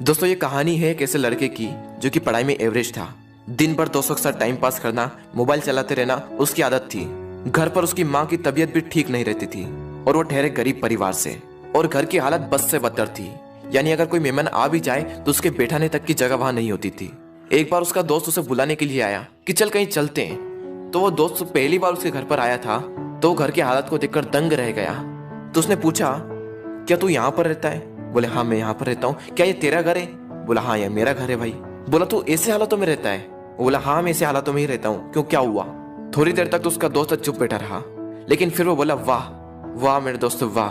दोस्तों ये कहानी है एक ऐसे लड़के की जो कि पढ़ाई में एवरेज था। दिन भर दोस्तों के साथ टाइम पास करना, मोबाइल चलाते रहना उसकी आदत थी। घर पर उसकी माँ की तबीयत भी ठीक नहीं रहती थी और वो ठहरे गरीब परिवार से, और घर की हालत बद से बदतर थी। यानी अगर कोई मेहमान आ भी जाए तो उसके बैठाने तक की जगह वहां नहीं होती थी। एक बार उसका दोस्त उसे बुलाने के लिए आया कि चल कहीं चलते हैं। तो वो दोस्त पहली बार उसके घर पर आया था तो घर की हालत को देखकर दंग रह गया। तो उसने पूछा, क्या तू यहाँ पर रहता है? बोले हाँ मैं यहाँ पर रहता हूँ। क्या ये तेरा घर है? बोला हाँ ये मेरा घर है भाई। बोला तू ऐसे हालातों में रहता है? बोला हाँ मैं ऐसे हालातों में ही रहता हूँ। क्यों, क्या हुआ? थोड़ी देर तक तो उसका दोस्त चुप बैठा रहा, लेकिन फिर वो बोला, वाह वाह मेरे दोस्त वाह,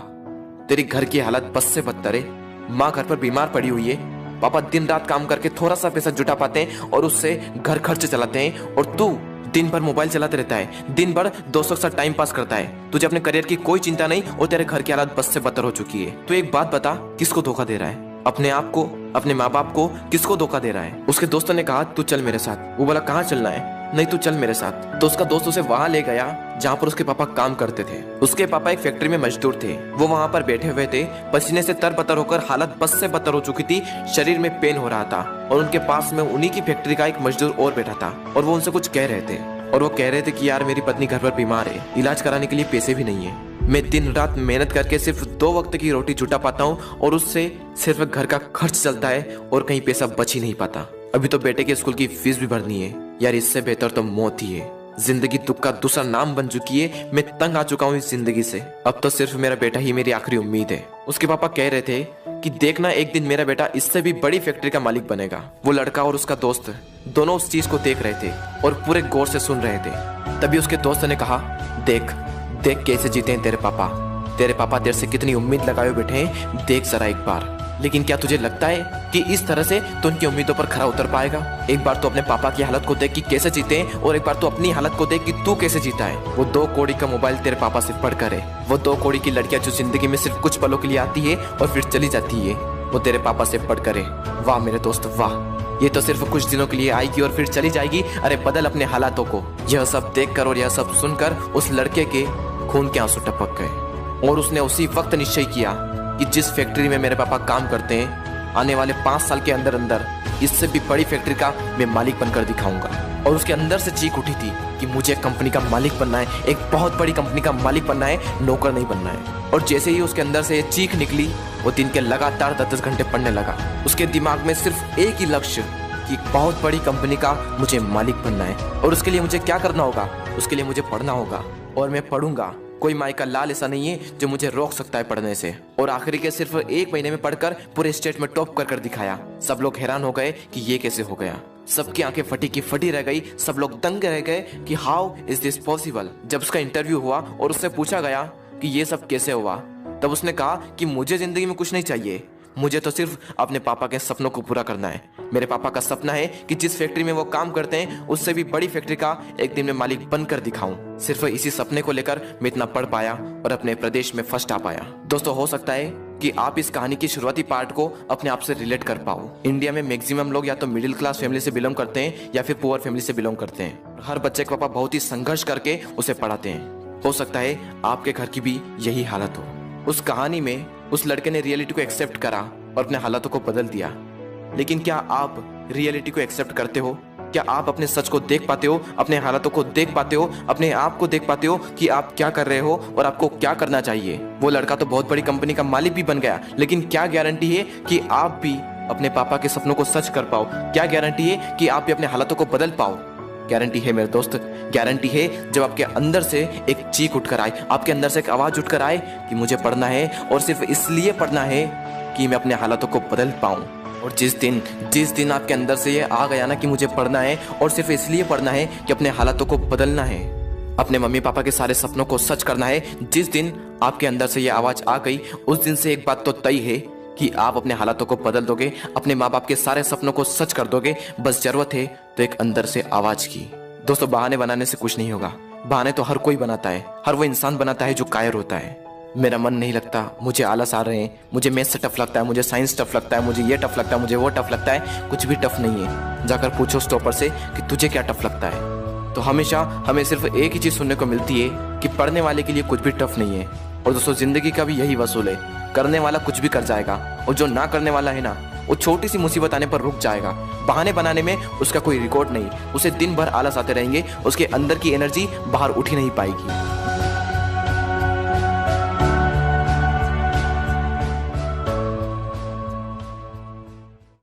तेरी घर की हालत बस से बदतर है। माँ घर पर बीमार पड़ी हुई है, पापा दिन रात काम करके थोड़ा सा पैसा जुटा पाते हैं और उससे घर खर्च चलाते हैं, और तू दिन भर मोबाइल चलाते रहता है, दिन भर दोस्तों के साथ टाइम पास करता है। तुझे अपने करियर की कोई चिंता नहीं और तेरे घर की हालत बस से बदतर हो चुकी है। तो एक बात बता, किसको धोखा दे रहा है? अपने आप को, अपने माँ बाप को, किसको धोखा दे रहा है? उसके दोस्तों ने कहा तू चल मेरे साथ। वो बोला कहाँ चलना है? नहीं तू चल मेरे साथ। तो उसका दोस्त उसे वहां ले गया जहाँ पर उसके पापा काम करते थे। उसके पापा एक फैक्ट्री में मजदूर थे। वो वहां पर बैठे हुए थे, पसीने से तरबतर होकर हालत बस से बदतर हो चुकी थी, शरीर में पेन हो रहा था, और उनके पास में उन्हीं की फैक्ट्री का एक मजदूर और बैठा था और वो उनसे कुछ कह रहे थे। और वो कह रहे थे कि यार मेरी पत्नी घर पर बीमार है, इलाज कराने के लिए पैसे भी नहीं है, मैं दिन रात मेहनत करके सिर्फ 2 वक्त की रोटी जुटा पाता हूँ और उससे सिर्फ घर का खर्च चलता है और कहीं पैसा बच ही नहीं पाता। अभी तो बेटे के स्कूल की फीस भी भरनी है। यार इससे बेहतर तो मौत ही है। जिंदगी दुख का दूसरा नाम बन चुकी है। मैं तंग आ चुका हूँ इस जिंदगी से। अब तो सिर्फ मेरा बेटा ही मेरी आखिरी उम्मीद है। उसके पापा कह रहे थे कि देखना एक दिन मेरा बेटा इससे भी बड़ी फैक्ट्री का मालिक बनेगा। वो लड़का और उसका दोस्त दोनों उस चीज को देख रहे थे और पूरे गौर से सुन रहे थे। तभी उसके दोस्त ने कहा, देख देख कैसे जीते हैं तेरे पापा। तेरे पापा तेरे से कितनी उम्मीद लगाए बैठे हैं, देख जरा एक बार। लेकिन क्या तुझे लगता है कि इस तरह से तो उनकी उम्मीदों पर खरा उतर पाएगा? एक बार तो अपने पापा की हालत को देख कि कैसे जीते हैं, और एक बार तो अपनी हालत को देख कि तू कैसे जीता है। वो 2 कौड़ी का मोबाइल तेरे पापा से पढ़कर है, वो 2 कौड़ी की लड़कियां जो जिंदगी में सिर्फ कुछ पलों के लिए आती है और फिर चली जाती है, वो तेरे पापा से पढ़कर है। वाह मेरे दोस्त वाह, ये तो सिर्फ कुछ दिनों के लिए आएगी और फिर चली जाएगी। अरे बदल अपने हालातों को। यह सब देखकर और यह सब सुनकर उस लड़के के खून के आंसू टपक गए, और उसने उसी वक्त निश्चय किया कि जिस फैक्ट्री में मेरे पापा काम करते हैं, आने वाले 5 साल के अंदर अंदर इससे भी बड़ी फैक्ट्री का मैं मालिक बनकर दिखाऊंगा। और उसके अंदर से चीख उठी थी कि मुझे कंपनी का मालिक बनना है, एक बहुत बड़ी कंपनी का मालिक बनना है, नौकर नहीं बनना है। और जैसे ही उसके अंदर से ये चीख निकली, वो दिन के लगातार 10-10 घंटे पढ़ने लगा। उसके दिमाग में सिर्फ एक ही लक्ष्य कि बहुत बड़ी कंपनी का मुझे मालिक बनना है, और उसके लिए मुझे क्या करना होगा? उसके लिए मुझे पढ़ना होगा, और मैं पढ़ूंगा। कोई माई का लाल ऐसा नहीं है जो मुझे रोक सकता है पढ़ने से। और आखिरी के सिर्फ 1 महीने में पढ़कर पूरे स्टेट में टॉप कर दिखाया। सब लोग हैरान हो गए कि ये कैसे हो गया। सबकी आंखें फटी की फटी रह गई। सब लोग दंग रह गए कि हाउ इज दिस पॉसिबल। जब उसका इंटरव्यू हुआ और उससे पूछा गया कि ये सब कैसे हुआ, तब उसने कहा कि मुझे जिंदगी में कुछ नहीं चाहिए, मुझे तो सिर्फ अपने पापा के सपनों को पूरा करना है। मेरे पापा का सपना है कि जिस फैक्ट्री में वो काम करते हैं उससे भी बड़ी फैक्ट्री का एक दिन में मालिक बनकर दिखाऊं। सिर्फ इसी सपने को लेकर मैं इतना पढ़ पाया और अपने प्रदेश में फर्स्ट आ पाया। दोस्तों हो सकता है कि आप इस कहानी की शुरुआती पार्ट को अपने आप से रिलेट कर पाओ। इंडिया में मैक्सिमम लोग या तो मिडिल क्लास फैमिली से बिलोंग करते हैं या फिर पुअर फैमिली से बिलोंग करते हैं। हर बच्चे के पापा बहुत ही संघर्ष करके उसे पढ़ाते हैं। हो सकता है आपके घर की भी यही हालत हो। उस कहानी में उस लड़के ने रियलिटी को एक्सेप्ट करा और अपने हालातों को बदल दिया। लेकिन क्या आप रियलिटी को एक्सेप्ट करते हो? क्या आप अपने सच को देख पाते हो, अपने हालातों को देख पाते हो, अपने आप को देख पाते हो कि आप क्या कर रहे हो और आपको क्या करना चाहिए? वो लड़का तो बहुत बड़ी कंपनी का मालिक भी बन गया, लेकिन क्या गारंटी है कि आप भी अपने पापा के सपनों को सच कर पाओ? क्या गारंटी है कि आप भी अपने हालातों को बदल पाओ? गारंटी है मेरे दोस्त, गारंटी है जब आपके अंदर से एक चीख उठकर आए, आपके अंदर से एक आवाज उठकर आए कि मुझे पढ़ना है, और सिर्फ इसलिए पढ़ना है कि मैं अपने हालातों को बदल पाऊं। और जिस दिन आपके अंदर से ये आ गया ना कि मुझे पढ़ना है और सिर्फ इसलिए पढ़ना है कि अपने हालातों को बदलना है, अपने मम्मी पापा के सारे सपनों को सच करना है, जिस दिन आपके अंदर से ये आवाज आ गई, उस दिन से एक बात तो तय है कि आप अपने हालातों को बदल दोगे, अपने माँ बाप के सारे सपनों को सच कर दोगे। बस जरूरत है तो एक अंदर से आवाज की। दोस्तों बहाने बनाने से कुछ नहीं होगा। बहाने तो हर कोई बनाता है, हर वो इंसान बनाता है जो कायर होता है। मेरा मन नहीं लगता, मुझे आलस आ रहे हैं, मुझे मैथ्स से टफ लगता है, मुझे साइंस टफ लगता है, मुझे ये टफ लगता है, मुझे वो टफ लगता है। कुछ भी टफ नहीं है। जाकर पूछो उस टॉपर से कि तुझे क्या टफ लगता है, तो हमेशा हमें सिर्फ एक ही चीज सुनने को मिलती है कि पढ़ने वाले के लिए कुछ भी टफ नहीं है। और दोस्तों जिंदगी का भी यही वसूल है, करने वाला कुछ भी कर जाएगा, और जो ना करने वाला है ना, वो छोटी सी मुसीबत आने पर रुक जाएगा। बहाने बनाने में उसका कोई रिकॉर्ड नहीं, उसे दिन भर आलस आते रहेंगे, उसके अंदर की एनर्जी बाहर उठ ही नहीं पाएगी।